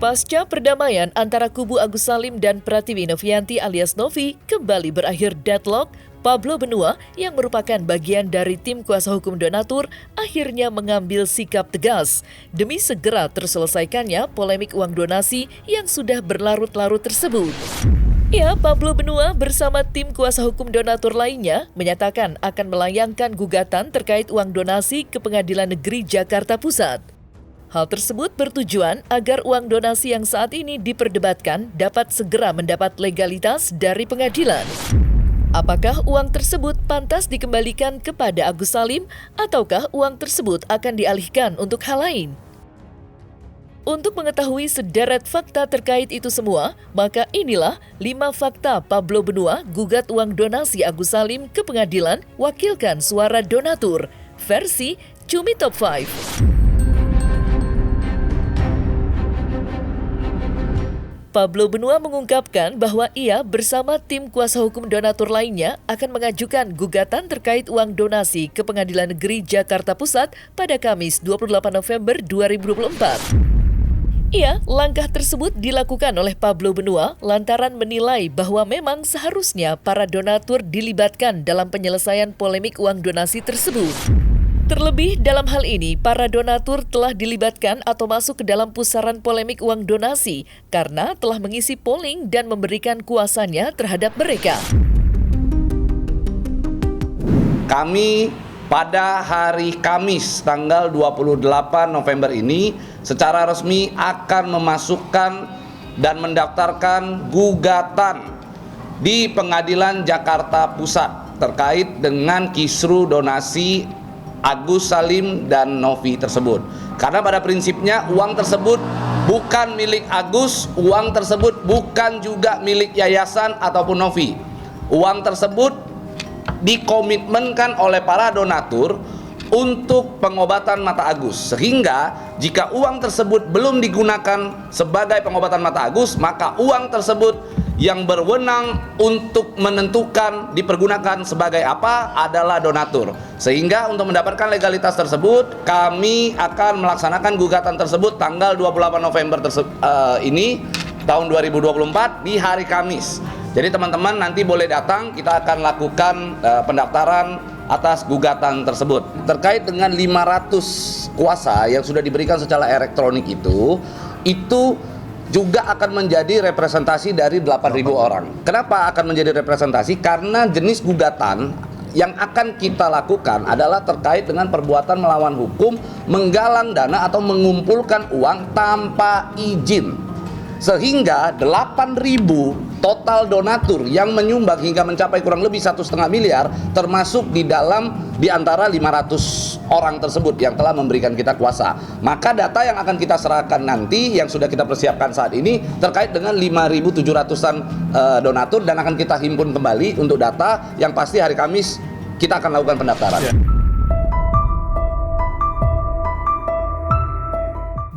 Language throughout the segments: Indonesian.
Pasca perdamaian antara kubu Agus Salim dan Pratiwi Novianti alias Novi kembali berakhir deadlock, Pablo Benua yang merupakan bagian dari tim kuasa hukum donatur akhirnya mengambil sikap tegas demi segera terselesaikannya polemik uang donasi yang sudah berlarut-larut tersebut. Ya, Pablo Benua bersama tim kuasa hukum donatur lainnya menyatakan akan melayangkan gugatan terkait uang donasi ke Pengadilan Negeri Jakarta Pusat. Hal tersebut bertujuan agar uang donasi yang saat ini diperdebatkan dapat segera mendapat legalitas dari pengadilan. Apakah uang tersebut pantas dikembalikan kepada Agus Salim ataukah uang tersebut akan dialihkan untuk hal lain? Untuk mengetahui sederet fakta terkait itu semua, maka inilah 5 fakta Pablo Benua gugat uang donasi Agus Salim ke pengadilan wakilkan suara donatur, versi Cumi Top 5. Pablo Benua mengungkapkan bahwa ia bersama tim kuasa hukum donatur lainnya akan mengajukan gugatan terkait uang donasi ke Pengadilan Negeri Jakarta Pusat pada Kamis 28 November 2024. Langkah tersebut dilakukan oleh Pablo Benua lantaran menilai bahwa memang seharusnya para donatur dilibatkan dalam penyelesaian polemik uang donasi tersebut. Terlebih dalam hal ini, para donatur telah dilibatkan atau masuk ke dalam pusaran polemik uang donasi karena telah mengisi polling dan memberikan kuasanya terhadap mereka. Kami pada hari Kamis tanggal 28 November ini secara resmi akan memasukkan dan mendaftarkan gugatan di Pengadilan Jakarta Pusat terkait dengan kisru donasi Agus Salim dan Novi tersebut. Karena pada prinsipnya uang tersebut bukan milik Agus, uang tersebut bukan juga milik yayasan ataupun Novi. Uang tersebut dikomitmenkan oleh para donatur untuk pengobatan mata Agus. Sehingga jika uang tersebut belum digunakan sebagai pengobatan mata Agus, maka uang tersebut yang berwenang untuk menentukan dipergunakan sebagai apa adalah donatur. Sehingga untuk mendapatkan legalitas tersebut, kami akan melaksanakan gugatan tersebut tanggal 28 November ini tahun 2024 di hari Kamis. Jadi teman-teman nanti boleh datang, kita akan lakukan pendaftaran atas gugatan tersebut. Terkait dengan 500 kuasa yang sudah diberikan secara elektronik itu juga akan menjadi representasi dari 8.000 orang. Kenapa akan menjadi representasi? Karena jenis gugatan yang akan kita lakukan adalah terkait dengan perbuatan melawan hukum, menggalang dana atau mengumpulkan uang tanpa izin. Sehingga 8.000 total donatur yang menyumbang hingga mencapai kurang lebih 1,5 miliar termasuk di antara 500 orang tersebut yang telah memberikan kita kuasa. Maka data yang akan kita serahkan nanti yang sudah kita persiapkan saat ini terkait dengan 5.700-an donatur dan akan kita himpun kembali untuk data yang pasti hari Kamis kita akan lakukan pendaftaran.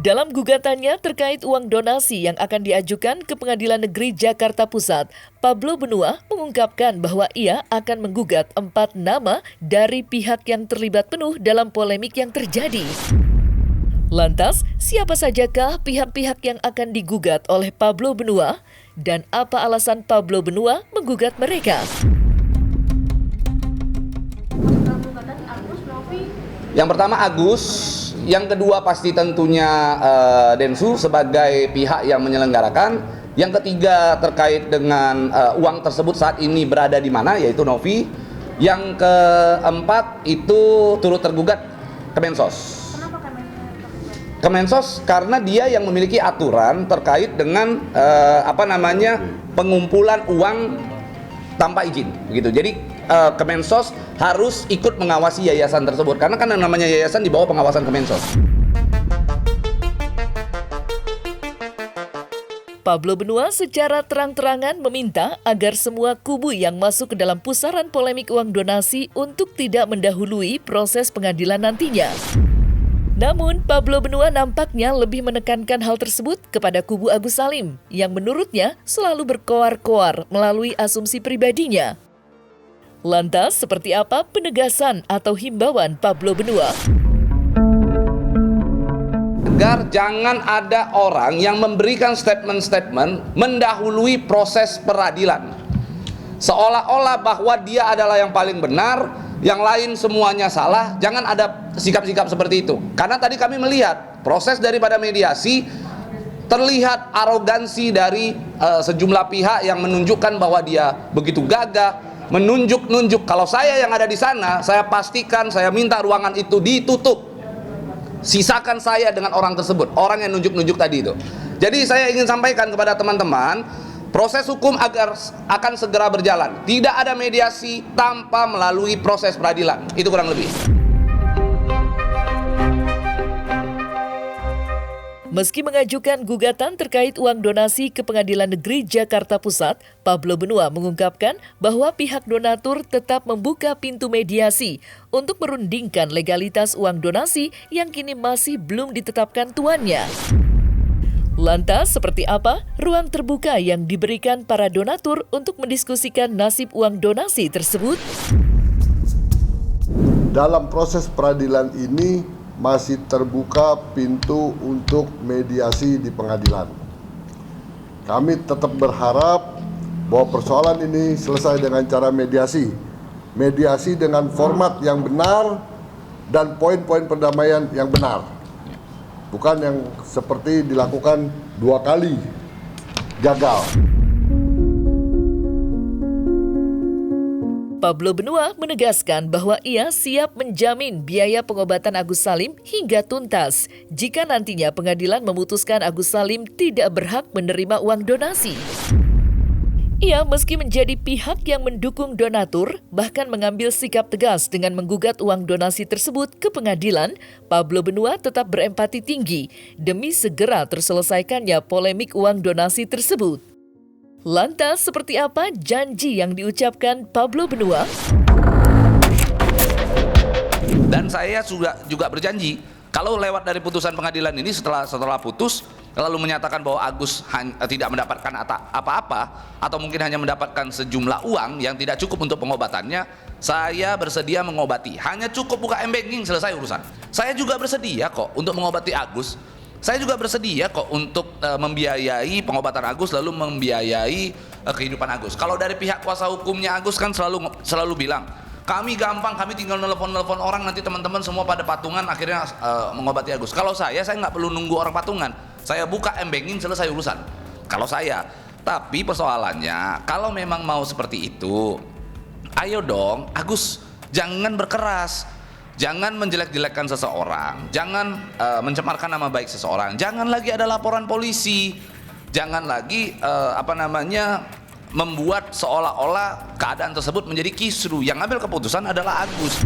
Dalam gugatannya terkait uang donasi yang akan diajukan ke Pengadilan Negeri Jakarta Pusat, Pablo Benua mengungkapkan bahwa ia akan menggugat 4 nama dari pihak yang terlibat penuh dalam polemik yang terjadi. Lantas, siapa sajakah pihak-pihak yang akan digugat oleh Pablo Benua dan apa alasan Pablo Benua menggugat mereka? Yang pertama Agus, yang kedua pasti tentunya Densu sebagai pihak yang menyelenggarakan. Yang ketiga terkait dengan uang tersebut saat ini berada di mana, yaitu Novi. Yang keempat itu turut tergugat Kemensos. Kenapa Kemensos? Karena dia yang memiliki aturan terkait dengan pengumpulan uang tanpa izin, begitu. Jadi Kemensos harus ikut mengawasi yayasan tersebut karena kan yang namanya yayasan di bawah pengawasan Kemensos. Pablo Benua secara terang-terangan meminta agar semua kubu yang masuk ke dalam pusaran polemik uang donasi untuk tidak mendahului proses pengadilan nantinya. Namun, Pablo Benua nampaknya lebih menekankan hal tersebut kepada kubu Agus Salim yang menurutnya selalu berkoar-koar melalui asumsi pribadinya. Lantas, seperti apa penegasan atau himbauan Pablo Benua? agar jangan ada orang yang memberikan statement-statement mendahului proses peradilan, seolah-olah bahwa dia adalah yang paling benar, yang lain semuanya salah. Jangan ada sikap-sikap seperti itu, karena tadi kami melihat proses daripada mediasi terlihat arogansi dari sejumlah pihak yang menunjukkan bahwa dia begitu gagah, menunjuk-nunjuk. Kalau saya yang ada di sana, saya pastikan saya minta ruangan itu ditutup. Sisakan saya dengan orang tersebut, orang yang nunjuk-nunjuk tadi itu. Jadi saya ingin sampaikan kepada teman-teman, proses hukum akan segera berjalan. Tidak ada mediasi tanpa melalui proses peradilan. Itu kurang lebih. Meski mengajukan gugatan terkait uang donasi ke Pengadilan Negeri Jakarta Pusat, Pablo Benua mengungkapkan bahwa pihak donatur tetap membuka pintu mediasi untuk merundingkan legalitas uang donasi yang kini masih belum ditetapkan tuannya. Lantas, seperti apa ruang terbuka yang diberikan para donatur untuk mendiskusikan nasib uang donasi tersebut? Dalam proses peradilan ini masih terbuka pintu untuk mediasi di pengadilan. Kami tetap berharap bahwa persoalan ini selesai dengan cara mediasi. Mediasi dengan format yang benar dan poin-poin perdamaian yang benar. Bukan yang seperti dilakukan 2 kali gagal. Pablo Benua menegaskan bahwa ia siap menjamin biaya pengobatan Agus Salim hingga tuntas jika nantinya pengadilan memutuskan Agus Salim tidak berhak menerima uang donasi. Ia meski menjadi pihak yang mendukung donatur, bahkan mengambil sikap tegas dengan menggugat uang donasi tersebut ke pengadilan, Pablo Benua tetap berempati tinggi demi segera terselesaikannya polemik uang donasi tersebut. Lantas, seperti apa janji yang diucapkan Pablo Benua? Dan saya juga berjanji, kalau lewat dari putusan pengadilan ini setelah putus, lalu menyatakan bahwa Agus tidak mendapatkan apa-apa, atau mungkin hanya mendapatkan sejumlah uang yang tidak cukup untuk pengobatannya, saya bersedia mengobati. Hanya cukup buka m-banking, selesai urusan. Saya juga bersedia kok untuk mengobati Agus. Saya juga bersedia kok untuk membiayai pengobatan Agus, lalu membiayai kehidupan Agus. Kalau dari pihak kuasa hukumnya Agus kan selalu bilang, kami gampang, kami tinggal nelpon orang, nanti teman-teman semua pada patungan akhirnya mengobati Agus. Kalau saya nggak perlu nunggu orang patungan, saya buka m-banking, selesai urusan. Kalau saya, tapi persoalannya kalau memang mau seperti itu, ayo dong Agus, jangan berkeras. Jangan menjelek-jelekkan seseorang, jangan mencemarkan nama baik seseorang, jangan lagi ada laporan polisi, jangan lagi membuat seolah-olah keadaan tersebut menjadi kisru. Yang ambil keputusan adalah Agus.